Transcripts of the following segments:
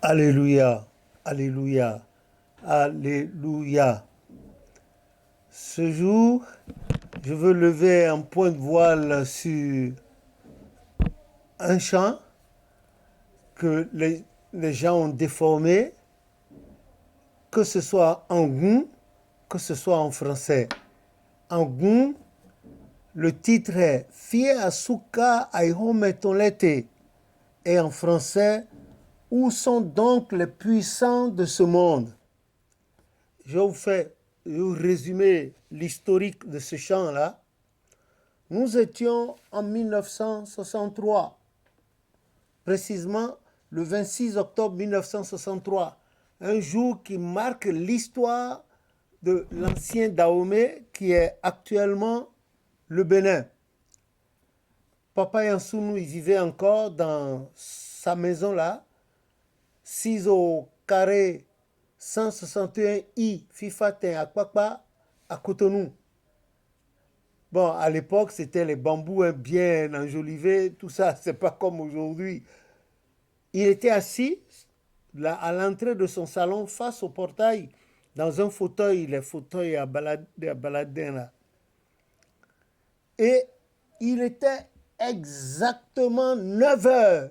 Alléluia, Alléluia, Alléluia. Ce jour, je veux lever un point de voile sur un chant que les gens ont déformé, que ce soit en goût, que ce soit en français. En goût, le titre est Fie asuka aihome tonlete et en français, où sont donc les puissants de ce monde? Je vais vous résumer l'historique de ce chant-là. Nous étions en 1963, précisément le 26 octobre 1963, un jour qui marque l'histoire de l'ancien Dahomey qui est actuellement le Bénin. Papa Yansounou, il vivait encore dans sa maison là, 6 au carré 161I Fifatin à Kwakpa, à Cotonou. Bon, à l'époque, c'était les bambous bien enjolivés, tout ça, c'est pas comme aujourd'hui. Il était assis là, à l'entrée de son salon, face au portail, dans un fauteuil, les fauteuils à balader là. Et il était exactement 9 heures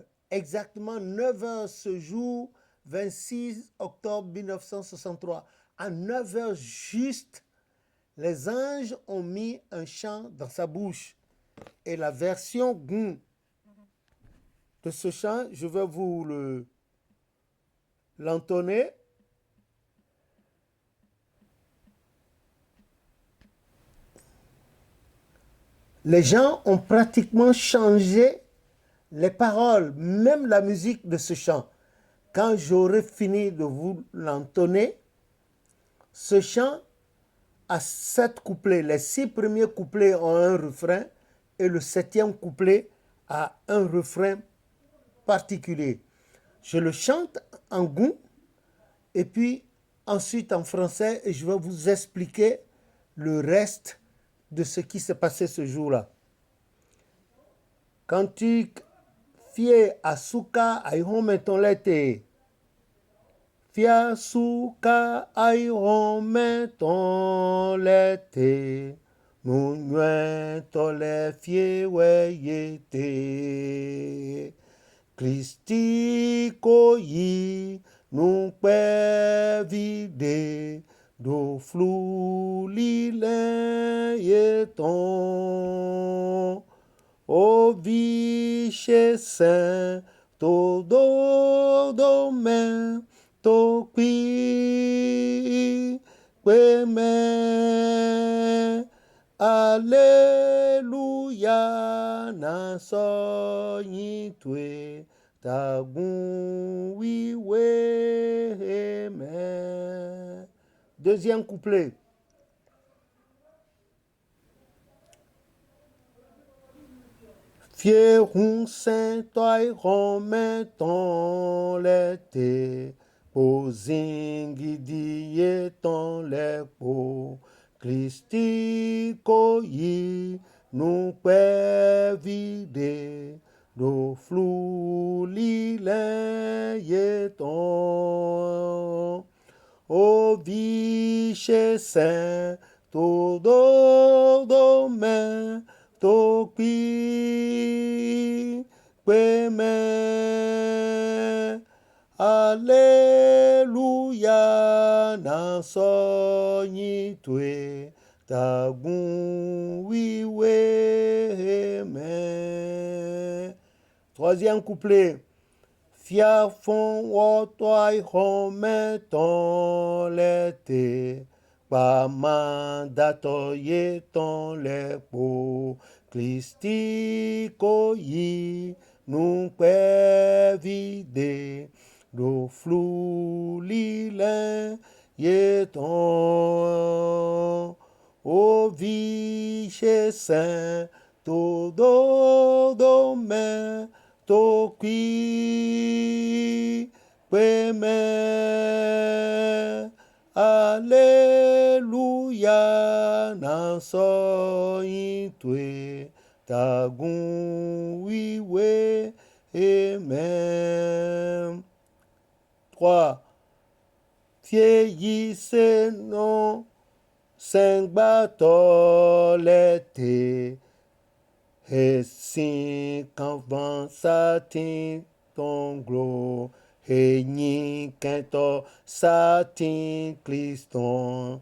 ce jour, 26 octobre 1963. À 9 heures juste, les anges ont mis un chant dans sa bouche. Et la version goût de ce chant, je vais vous l'entonner. Les gens ont pratiquement changé les paroles, même la musique de ce chant. Quand j'aurai fini de vous l'entonner, ce chant a 7 couplets. Les 6 premiers couplets ont un refrain et le 7e couplet a un refrain particulier. Je le chante en goût et puis ensuite en français et je vais vous expliquer le reste de ce qui s'est passé ce jour-là. Cantique Fie asuka aihome tonlete. Fie asuka aihome tonlete. Nunwe tole fie weyete. Christi koyi nukpe vide. Do flou lilen yeton. O viche saint, todo domaine, to qui queme. Alléluia, na so yitwe, tagun wiwe me. Deuxième couplet. Fierun saint toi remettons l'été, posingi die ton lepo, Christi koyi nous pe vide, do flou lilen yeton, o viche saint, todo domaine, Toki Kweme. Alléluia, nan so yitwe, tagun wiwe me. Troisième couplet. Fia fon wotoi home ton lete. Pa mandato ye ton lepo. Christi koyi nun pe vide. Do flou lilen ye ton. O viche saint, todo domaine, toki queme. Alléluia, nan so yitwe, tagun wiwe, amen. 3. Vieillissez non, Saint-Bartholomew, et si qu'enfant satin ton gros, et ni qu'ento satin Christon.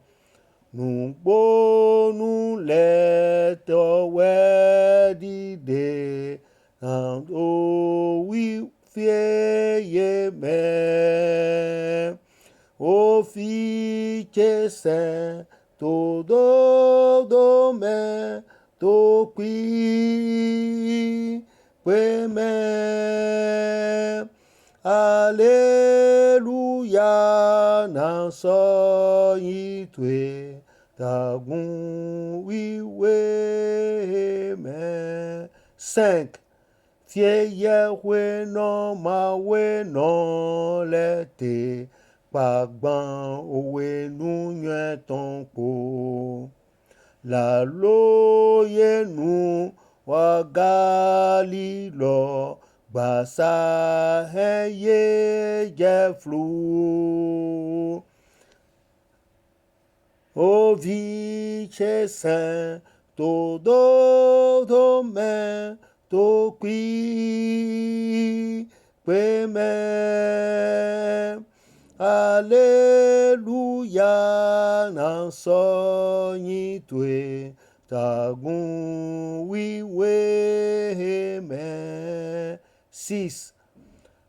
Nous bon nous lettres ouais d'idée, and oh oui vieille mère, au fiche saint, tout domaine, tout qui, premier. Alléluia, nan so yitwe, tagun wiwe me. 5. Vieille we non ma we non lete, pagban owe nou nye ton ko. La loye nou wa galilo, basa heye jeflou. O vice saint, todo domaine, to qui peme. Alléluia, nan so yitwe, tagun wiwe me. 6.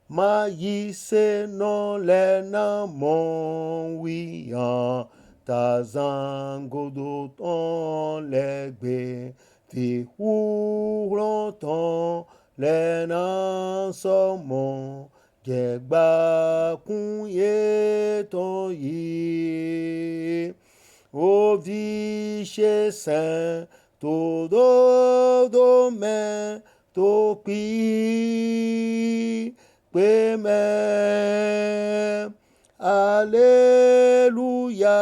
Maïse non le nan mon wiyan, ta zango do ton legbe, fi ou longtemps le nan so mon, Gegba kunye ton yi, o viche saint, todo domaine, to qui, peme. Alléluia,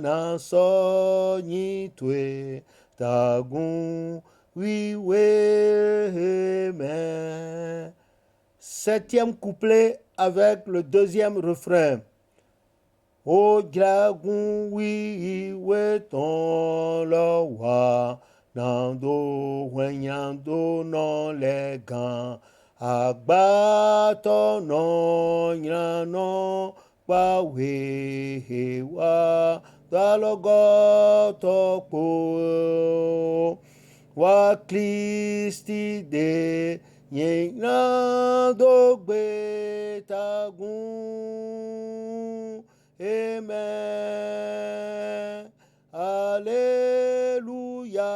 nan so yitwe, tagun wiwe me. 7e couplet avec le 2e refrain. O dragon wi weton lo wa, nando wenyando non le gan, agbato non yano pa we wa, dalogo toko, wa Christi de Yenado gbe tagun, amen. Alléluia,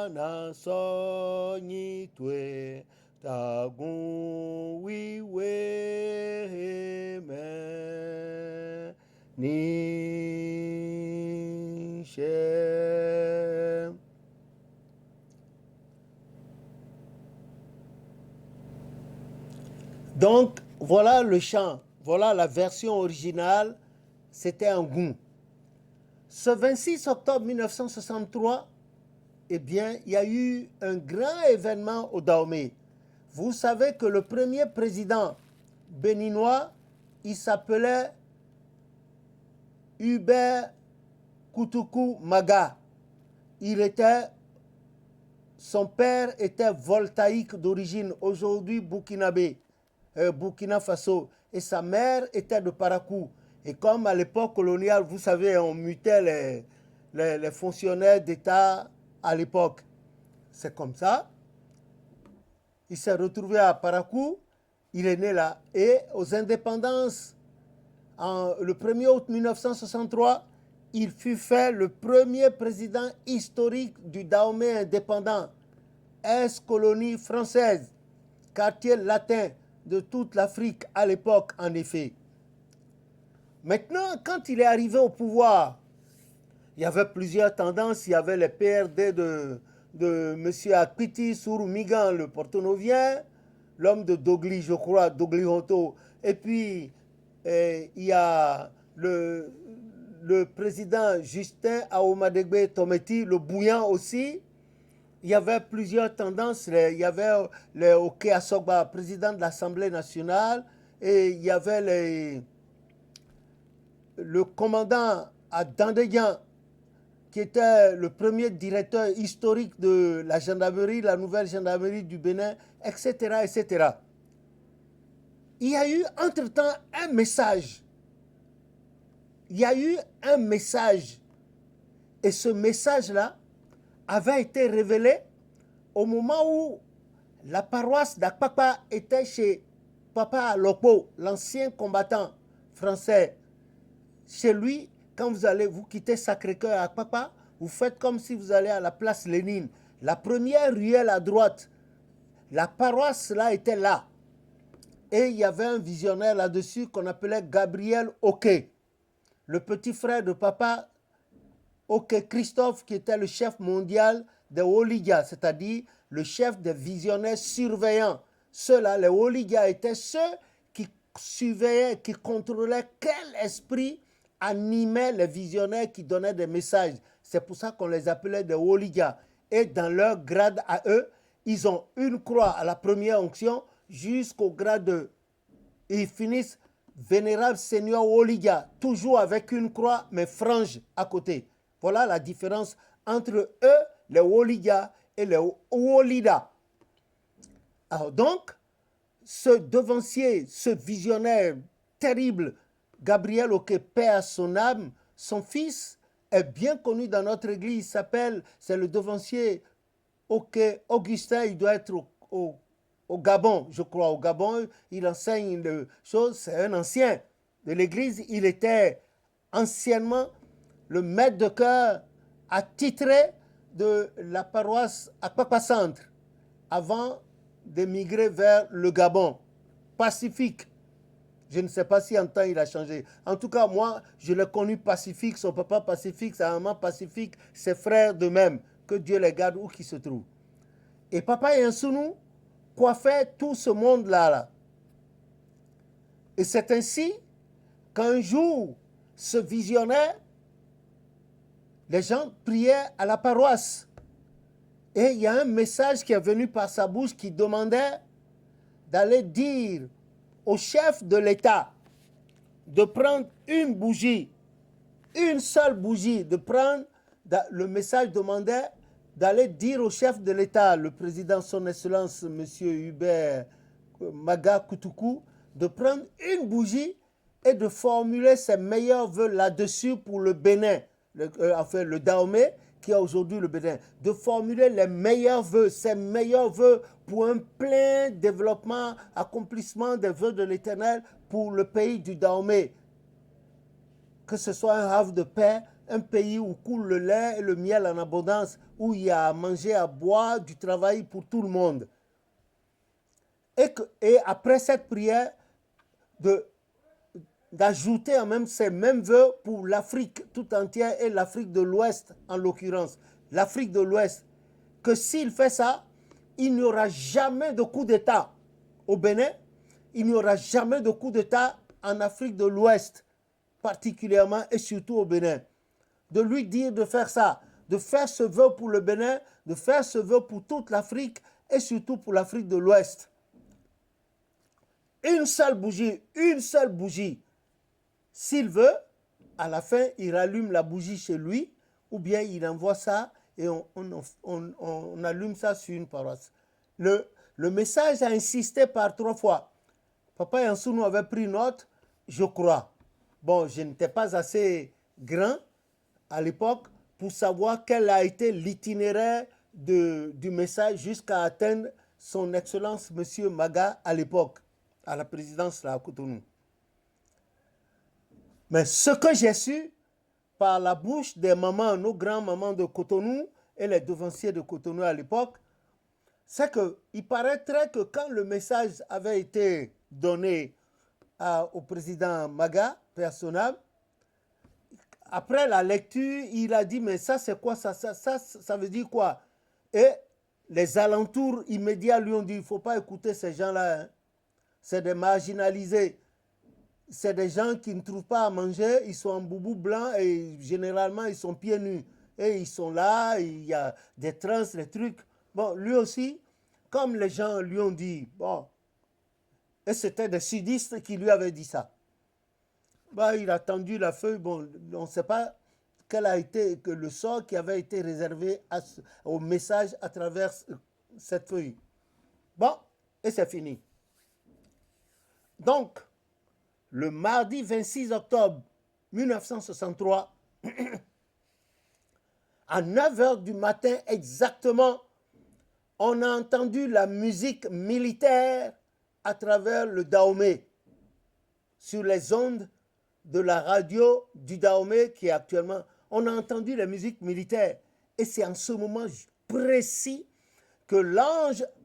nan so yitwe, tagun wiwe amen. Ni she. Donc, voilà le chant, voilà la version originale, c'était un goût. Ce 26 octobre 1963, eh bien, il y a eu un grand événement au Dahomey. Vous savez que le premier président béninois, il s'appelait Hubert Kutuku Maga. Son père était voltaïque d'origine, aujourd'hui burkinabé. Burkina Faso, et sa mère était de Parakou. Et comme à l'époque coloniale, vous savez, on mutait les fonctionnaires d'État à l'époque. C'est comme ça. Il s'est retrouvé à Parakou, il est né là. Et aux indépendances, le 1er août 1963, il fut fait le premier président historique du Dahomey indépendant, ex-colonie française, quartier latin de toute l'Afrique à l'époque, en effet. Maintenant, quand il est arrivé au pouvoir, il y avait plusieurs tendances. Il y avait les PRD de M. Akpiti Souroumigan, le porto-novien, l'homme de Dogli, je crois, Dogli Honto. Et puis, il y a le président Justin Aomadegbe Tometi, le bouillant aussi. Il y avait plusieurs tendances. Il y avait Oke Asogba, président de l'Assemblée nationale, et il y avait le commandant à Dandéguian, qui était le premier directeur historique de la gendarmerie, la nouvelle gendarmerie du Bénin, etc., etc. Il y a eu entre-temps un message. Il y a eu un message. Et ce message-là avait été révélé au moment où la paroisse d'Akpakpa était chez Papa Lopo, l'ancien combattant français. Chez lui, quand vous allez vous quitter Sacré-Cœur à Akpakpa, vous faites comme si vous allez à la place Lénine. La première ruelle à droite, la paroisse là était là. Et il y avait un visionnaire là-dessus qu'on appelait Gabriel Oké, le petit frère de Papa Oké Christophe, qui était le chef mondial des Woliga, c'est-à-dire le chef des visionnaires surveillants. Ceux-là, les Woliga, étaient ceux qui surveillaient, qui contrôlaient quel esprit animait les visionnaires qui donnaient des messages. C'est pour ça qu'on les appelait des Woliga. Et dans leur grade à eux, ils ont une croix à la première onction jusqu'au grade de... Ils finissent vénérable Seigneur Woliga, toujours avec une croix, mais frange à côté. Voilà la différence entre eux, les Woliga, et les Wolida. Alors donc, ce devancier, ce visionnaire terrible, Gabriel Oké, paix à son âme, son fils est bien connu dans notre église, c'est le devancier Oké Augustin, il doit être au Gabon, je crois, au Gabon, il enseigne des choses, c'est un ancien de l'église, il était anciennement le maître de chœur attitré de la paroisse Akpakpa Centre, avant d'émigrer vers le Gabon, pacifique. Je ne sais pas si en temps il a changé. En tout cas, moi, je l'ai connu pacifique, son papa pacifique, sa maman pacifique, ses frères de même. Que Dieu les garde où qu'ils se trouvent. Et Papa Yansounou coiffait tout ce monde-là. Là. Et c'est ainsi qu'un jour, ce visionnaire, les gens priaient à la paroisse. Et il y a un message qui est venu par sa bouche qui demandait d'aller dire au chef de l'État de prendre une bougie, une seule bougie, de prendre, le message demandait d'aller dire au chef de l'État, le président son excellence, M. Hubert Maga Koutoukou, de prendre une bougie et de formuler ses meilleurs vœux là-dessus pour le Bénin, enfin le Dahomey, qui a aujourd'hui le Bénin, de formuler les meilleurs vœux, ses meilleurs vœux pour un plein développement, accomplissement des vœux de l'Éternel pour le pays du Dahomey. Que ce soit un havre de paix, un pays où coule le lait et le miel en abondance, où il y a à manger, à boire, du travail pour tout le monde. Et après cette prière, d'ajouter en même ces mêmes vœux pour l'Afrique tout entière et l'Afrique de l'Ouest en l'occurrence. L'Afrique de l'Ouest. Que s'il fait ça, il n'y aura jamais de coup d'État au Bénin, il n'y aura jamais de coup d'État en Afrique de l'Ouest, particulièrement et surtout au Bénin. De lui dire de faire ça, de faire ce vœu pour le Bénin, de faire ce vœu pour toute l'Afrique et surtout pour l'Afrique de l'Ouest. Une seule bougie. S'il veut, à la fin, il rallume la bougie chez lui, ou bien il envoie ça et on allume ça sur une paroisse. Le message a insisté par 3 fois. Papa Yansounou avait pris note, je crois. Bon, je n'étais pas assez grand à l'époque pour savoir quel a été l'itinéraire du message jusqu'à atteindre son excellence M. Maga à l'époque, à la présidence là, à Cotonou. Mais ce que j'ai su par la bouche des mamans, nos grands-mamans de Cotonou et les devanciers de Cotonou à l'époque, c'est qu'il paraîtrait que quand le message avait été donné au président Maga, personnel, après la lecture, il a dit, mais ça c'est quoi ça veut dire quoi? Et les alentours immédiats lui ont dit, il ne faut pas écouter ces gens-là. Hein. C'est des marginalisés. C'est des gens qui ne trouvent pas à manger, ils sont en boubou blanc et généralement ils sont pieds nus. Et ils sont là, il y a des trans, des trucs. Bon, lui aussi, comme les gens lui ont dit, bon, et c'était des sudistes qui lui avaient dit ça. Bah, il a tendu la feuille. Bon, on ne sait pas quel a été que le sort qui avait été réservé au message à travers cette feuille. Bon, et c'est fini. Donc, le mardi 26 octobre 1963, à 9 heures du matin exactement, on a entendu la musique militaire à travers le Dahomey, sur les ondes de la radio du Dahomey qui est actuellement. On a entendu la musique militaire. Et c'est en ce moment précis que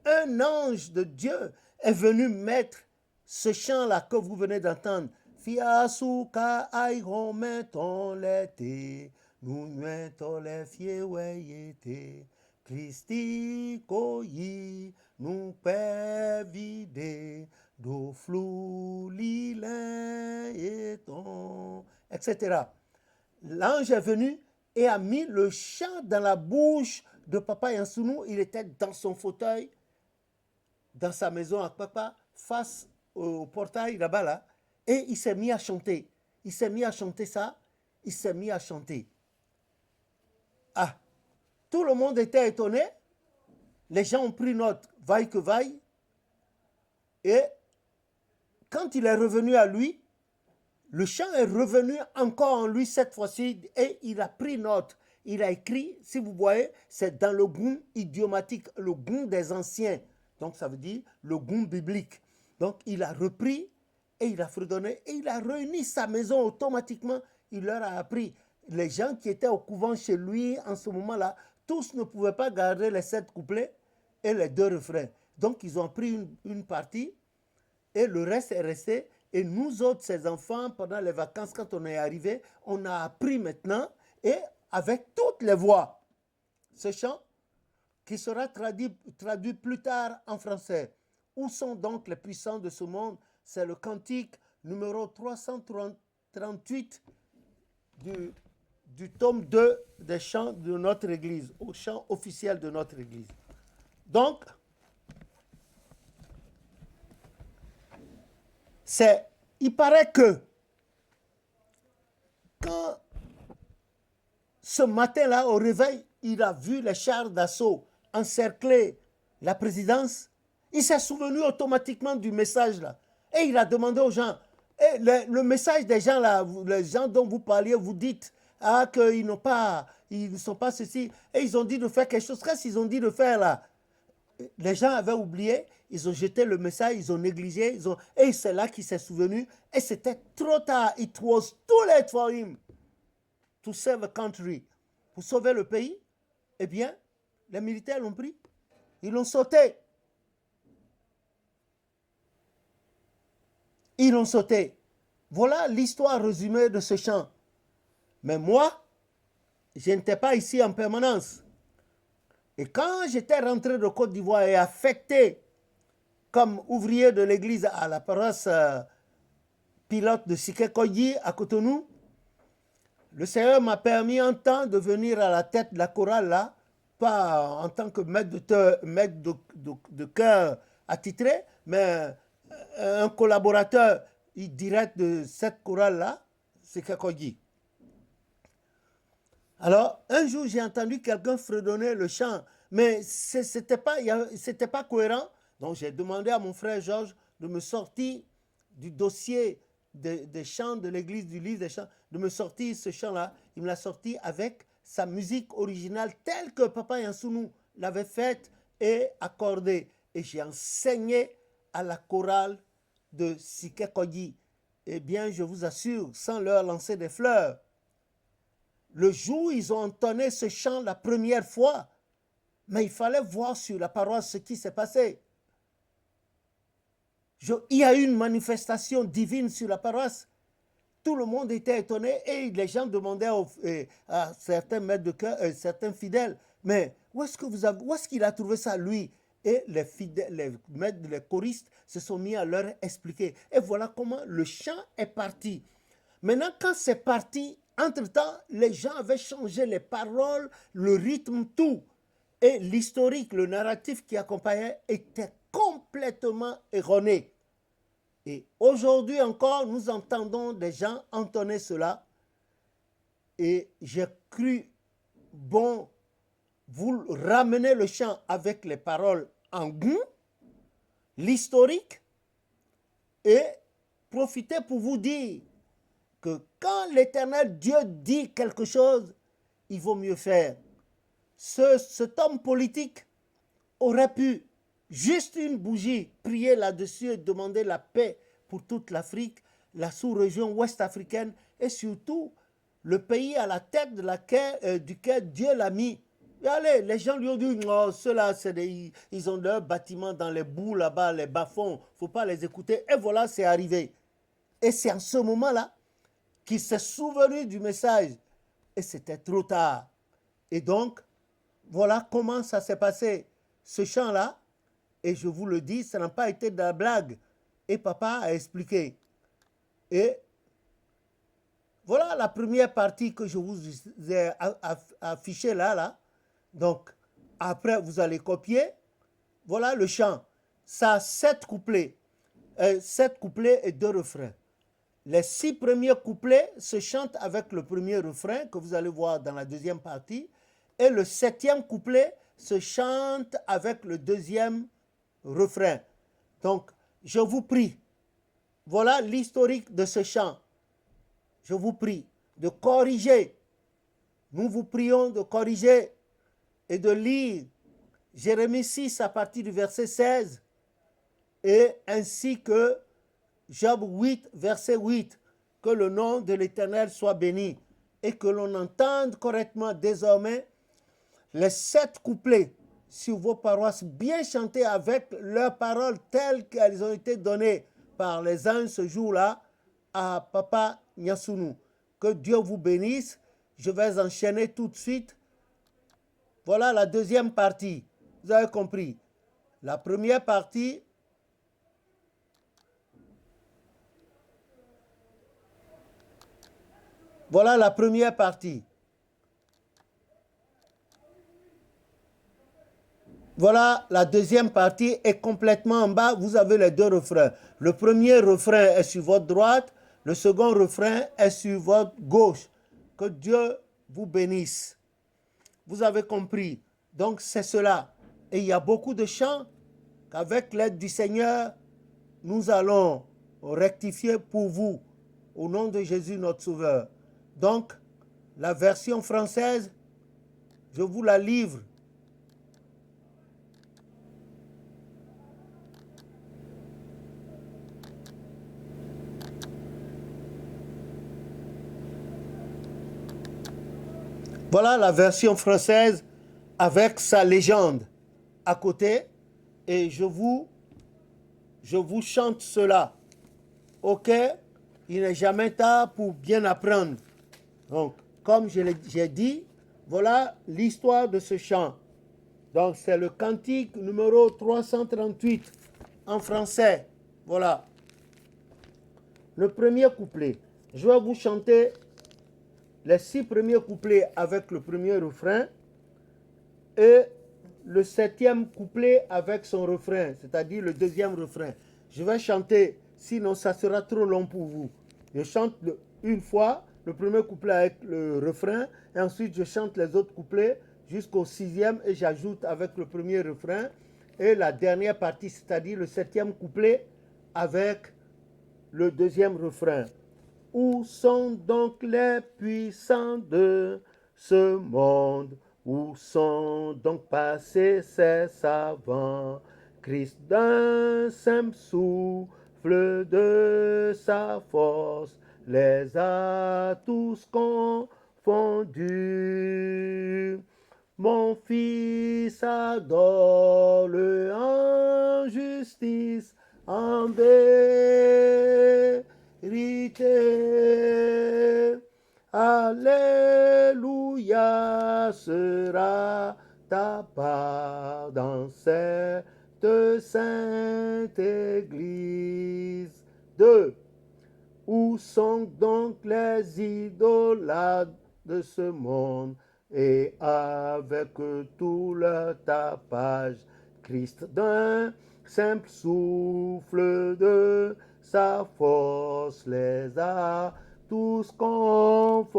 un ange de Dieu est venu mettre ce chant-là que vous venez d'entendre. Fiasuka aïron mettons l'été, nous mettons les fiewayete. Christi koyi, nous pévide, do flou lilin eton, etc. L'ange est venu et a mis le chant dans la bouche de Papa Yansounou. Il était dans son fauteuil, dans sa maison à Papa, face au portail là-bas, là, et il s'est mis à chanter. Il s'est mis à chanter ça, il s'est mis à chanter. Ah, tout le monde était étonné. Les gens ont pris note, vaille que vaille. Et quand il est revenu à lui, le chant est revenu encore en lui cette fois-ci et il a pris note. Il a écrit, si vous voyez, c'est dans le goût idiomatique, le goût des anciens. Donc ça veut dire le goût biblique. Donc il a repris et il a fredonné et il a réuni sa maison automatiquement. Il leur a appris. Les gens qui étaient au couvent chez lui en ce moment-là, tous ne pouvaient pas garder les 7 couplets et les 2 refrains. Donc ils ont pris une partie et le reste est resté. Et nous autres, ces enfants, pendant les vacances, quand on est arrivé, on a appris maintenant, et avec toutes les voix, ce chant qui sera traduit plus tard en français. Où sont donc les puissants de ce monde? C'est le cantique numéro 338 du tome 2 des chants de notre église, au chant officiel de notre église. Donc, il paraît que quand ce matin-là, au réveil, il a vu les chars d'assaut encercler la présidence, il s'est souvenu automatiquement du message là. Et il a demandé aux gens, et le message des gens là, les gens dont vous parliez, vous dites qu'ils ils ne sont pas ceci. Et ils ont dit de faire quelque chose. Qu'est-ce qu'ils ont dit de faire là? Les gens avaient oublié, ils ont jeté le message, ils ont négligé, et c'est là qu'il s'est souvenu. Et c'était trop tard. It was too late for him to save a country. Pour sauver le pays, eh bien, les militaires l'ont pris. Ils l'ont sauté. Ils l'ont sauté. Voilà l'histoire résumée de ce chant. Mais moi, je n'étais pas ici en permanence. Et quand j'étais rentré de Côte d'Ivoire et affecté comme ouvrier de l'église à la paroisse pilote de Sikekoyi à Cotonou, le Seigneur m'a permis un temps de venir à la tête de la chorale là, pas en tant que maître de chœur attitré, mais un collaborateur direct de cette chorale là, Sikekoyi. Alors, un jour, j'ai entendu quelqu'un fredonner le chant, mais c'était pas cohérent. Donc, j'ai demandé à mon frère Georges de me sortir du dossier des chants de l'église, du livre des chants, de me sortir ce chant-là. Il me l'a sorti avec sa musique originale telle que Papa Yansounou l'avait faite et accordée. Et j'ai enseigné à la chorale de Sikekoyi. Eh bien, je vous assure, sans leur lancer des fleurs, le jour où ils ont entonné ce chant la première fois, mais il fallait voir sur la paroisse ce qui s'est passé. Il y a eu une manifestation divine sur la paroisse. Tout le monde était étonné et les gens demandaient à certains maîtres de chœur, certains fidèles, mais où est-ce qu'il a trouvé ça, lui? Et les fidèles, les choristes se sont mis à leur expliquer. Et voilà comment le chant est parti. Maintenant, quand c'est parti, entre-temps, les gens avaient changé les paroles, le rythme, tout. Et l'historique, le narratif qui accompagnait était complètement erroné. Et aujourd'hui encore, nous entendons des gens entonner cela. Et j'ai cru bon vous ramener le chant avec les paroles en goût, l'historique, et profiter pour vous dire que quand l'Éternel Dieu dit quelque chose, il vaut mieux faire. Cet homme politique aurait pu, juste une bougie, prier là-dessus et demander la paix pour toute l'Afrique, la sous-région ouest africaine et surtout le pays à la tête duquel Dieu l'a mis. Et allez, les gens lui ont dit, oh, ceux-là, ils ont leur bâtiment dans les bouts là-bas, les bas-fonds, il ne faut pas les écouter. Et voilà, c'est arrivé. Et c'est en ce moment-là qu'il s'est souvenu du message. Et c'était trop tard. Et donc, voilà comment ça s'est passé. Ce chant-là, et je vous le dis, ça n'a pas été de la blague. Et papa a expliqué. Et voilà la première partie que je vous ai affichée là. Donc, après, vous allez copier. Voilà le chant. Ça a 7 couplets. 7 couplets et 2 refrains. Les 6 premiers couplets se chantent avec le premier refrain que vous allez voir dans la deuxième partie. Et le 7e couplet se chante avec le deuxième refrain. Donc, je vous prie, voilà l'historique de ce chant. Je vous prie de corriger. Nous vous prions de corriger et de lire Jérémie 6 à partir du verset 16 et ainsi que Job 8, verset 8. Que le nom de l'Éternel soit béni et que l'on entende correctement désormais les 7 couplets sur vos paroisses bien chantés avec leurs paroles telles qu'elles ont été données par les anges ce jour-là à Papa Nyasunu. Que Dieu vous bénisse. Je vais enchaîner tout de suite. Voilà la deuxième partie. Vous avez compris. La première partie, voilà la première partie. Voilà, la deuxième partie est complètement en bas. Vous avez les 2 refrains. Le premier refrain est sur votre droite. Le second refrain est sur votre gauche. Que Dieu vous bénisse. Vous avez compris. Donc c'est cela. Et il y a beaucoup de chants qu'avec l'aide du Seigneur, nous allons rectifier pour vous. Au nom de Jésus notre Sauveur. Donc, la version française, je vous la livre. Voilà la version française avec sa légende à côté. Et je vous chante cela. Ok? Il n'est jamais tard pour bien apprendre. Donc, comme j'ai dit, voilà l'histoire de ce chant. Donc, c'est le cantique numéro 338 en français. Voilà. Le premier couplet. Je vais vous chanter les 6 premiers couplets avec le premier refrain et le 7e couplet avec son refrain, c'est-à-dire le deuxième refrain. Je vais chanter, sinon ça sera trop long pour vous. Je chante une fois le premier couplet avec le refrain et ensuite je chante les autres couplets jusqu'au 6e et j'ajoute avec le premier refrain et la dernière partie, c'est-à-dire le 7e couplet avec le deuxième refrain. Où sont donc les puissants de ce monde? Où sont donc passés ces savants? Christ d'un simple souffle de sa force les a tous confondus. Mon fils adore-le en justice, en vérité. Alléluia sera ta part dans cette sainte église. 2. Où sont donc les idolâtres de ce monde et avec tout leur tapage? Christ d'un simple souffle de sa force les a tous confondus.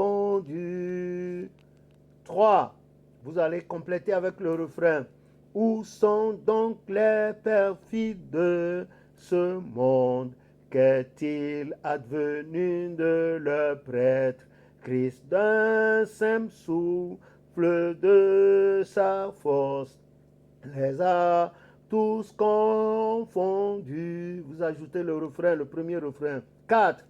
3. Vous allez compléter avec le refrain. Où sont donc les perfides de ce monde? Qu'est-il advenu de leur prêtre? Christ d'un simple souffle de sa force les a tous confondus. Vous ajoutez le refrain, le premier refrain. 4.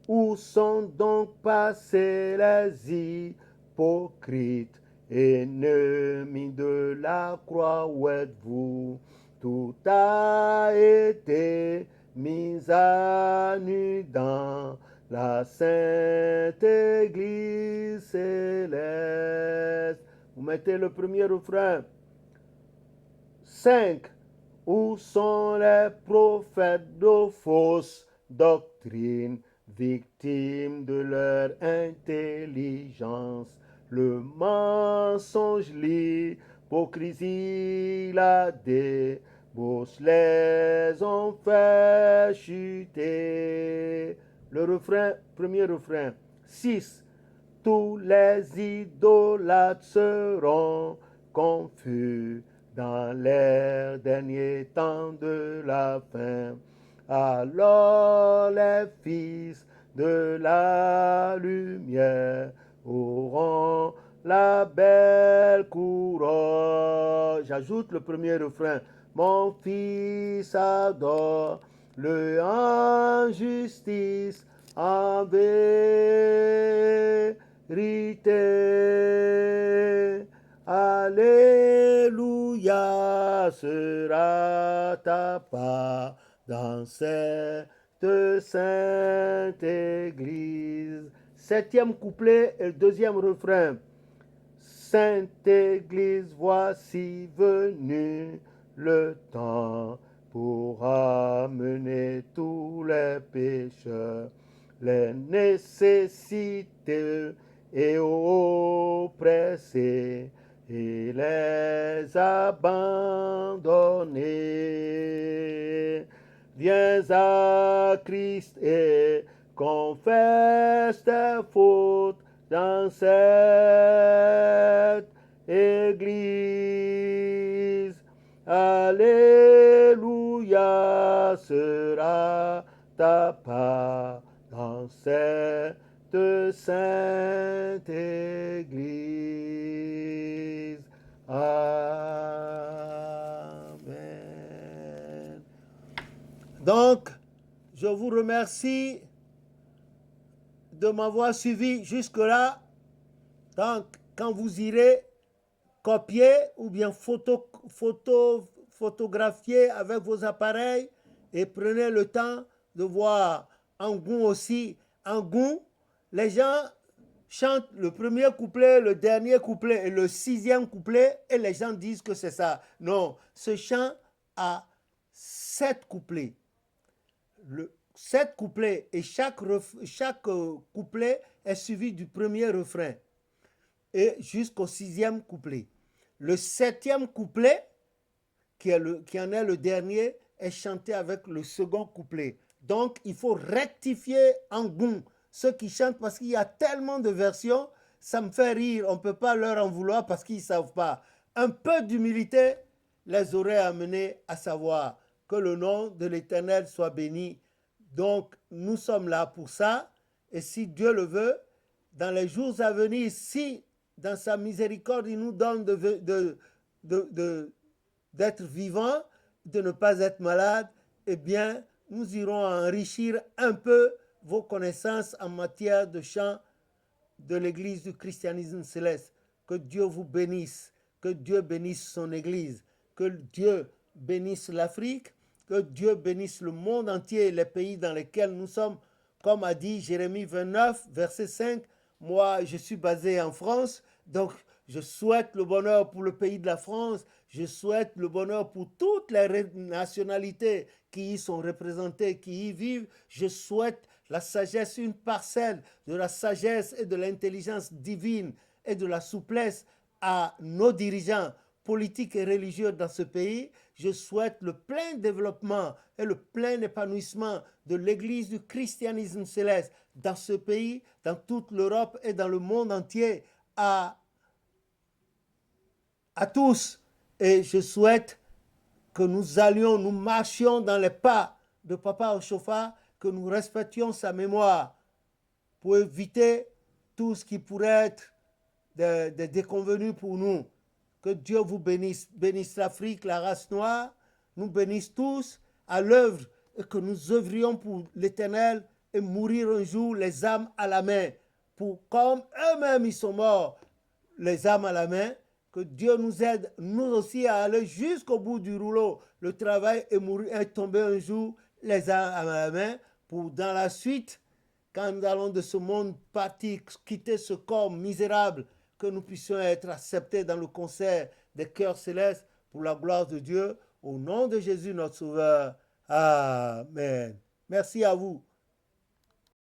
Où sont donc passés les hypocrites, ennemis de la croix, où êtes-vous? Tout a été mis à nu dans la sainte Église céleste. Vous mettez le premier refrain. 5. Où sont les prophètes de fausses doctrines, victimes de leur intelligence? Le mensonge, l'hypocrisie, la débauche les ont fait chuter. Le refrain, premier refrain. 6. Tous les idolâtres seront confus dans les derniers temps de la fin. Alors les fils de la lumière auront la belle couronne. J'ajoute le premier refrain. Mon fils adore le en justice, en vérité. Alléluia sera ta part dans cette sainte Église. Septième couplet et le deuxième refrain. Sainte Église, voici venu le temps pour amener tous les pécheurs, les nécessités et oppressés, et les abandonner. Viens à Christ et confesse tes fautes dans cette Église. Alléluia sera ta part dans cette sainte Église. Amen. Donc, je vous remercie de m'avoir suivi jusque-là. Donc, quand vous irez copier ou bien photographier avec vos appareils et prenez le temps de voir en goût aussi. En goût, les gens chantent le premier couplet, le dernier couplet et le sixième couplet et les gens disent que c'est ça. Non, ce chant a 7 couplets. 7 couplets et chaque couplet est suivi du premier refrain et jusqu'au sixième couplet. Le septième couplet, qui en est le dernier, est chanté avec le second couplet. Donc, il faut rectifier en goût ceux qui chantent parce qu'il y a tellement de versions, ça me fait rire. On ne peut pas leur en vouloir parce qu'ils ne savent pas. Un peu d'humilité les aurait amenés à savoir que le nom de l'Éternel soit béni. Donc, nous sommes là pour ça. Et si Dieu le veut, dans les jours à venir, si dans sa miséricorde, il nous donne d'être vivants, de ne pas être malades, eh bien, nous irons enrichir un peu vos connaissances en matière de chant de l'Église du christianisme céleste. Que Dieu vous bénisse, que Dieu bénisse son Église, que Dieu bénisse l'Afrique, que Dieu bénisse le monde entier et les pays dans lesquels nous sommes. Comme a dit Jérémie 29, verset 5, moi je suis basé en France, donc je souhaite le bonheur pour le pays de la France, je souhaite le bonheur pour toutes les nationalités qui y sont représentées, qui y vivent. Je souhaite la sagesse, une parcelle de la sagesse et de l'intelligence divine et de la souplesse à nos dirigeants politique et religieux dans ce pays. Je souhaite le plein développement et le plein épanouissement de l'Église du christianisme céleste dans ce pays, dans toute l'Europe et dans le monde entier, à tous. Et je souhaite que nous marchions dans les pas de Papa Oshofa, que nous respections sa mémoire pour éviter tout ce qui pourrait être des déconvenus pour nous. Que Dieu vous bénisse, bénisse l'Afrique, la race noire, nous bénisse tous à l'œuvre et que nous œuvrions pour l'Éternel et mourir un jour les âmes à la main. Pour comme eux-mêmes ils sont morts, les âmes à la main, que Dieu nous aide, nous aussi, à aller jusqu'au bout du rouleau, le travail et mourir et tomber un jour les âmes à la main pour dans la suite, quand nous allons de ce monde partir, quitter ce corps misérable, que nous puissions être acceptés dans le concert des cœurs célestes pour la gloire de Dieu, au nom de Jésus notre Sauveur. Amen. Merci à vous.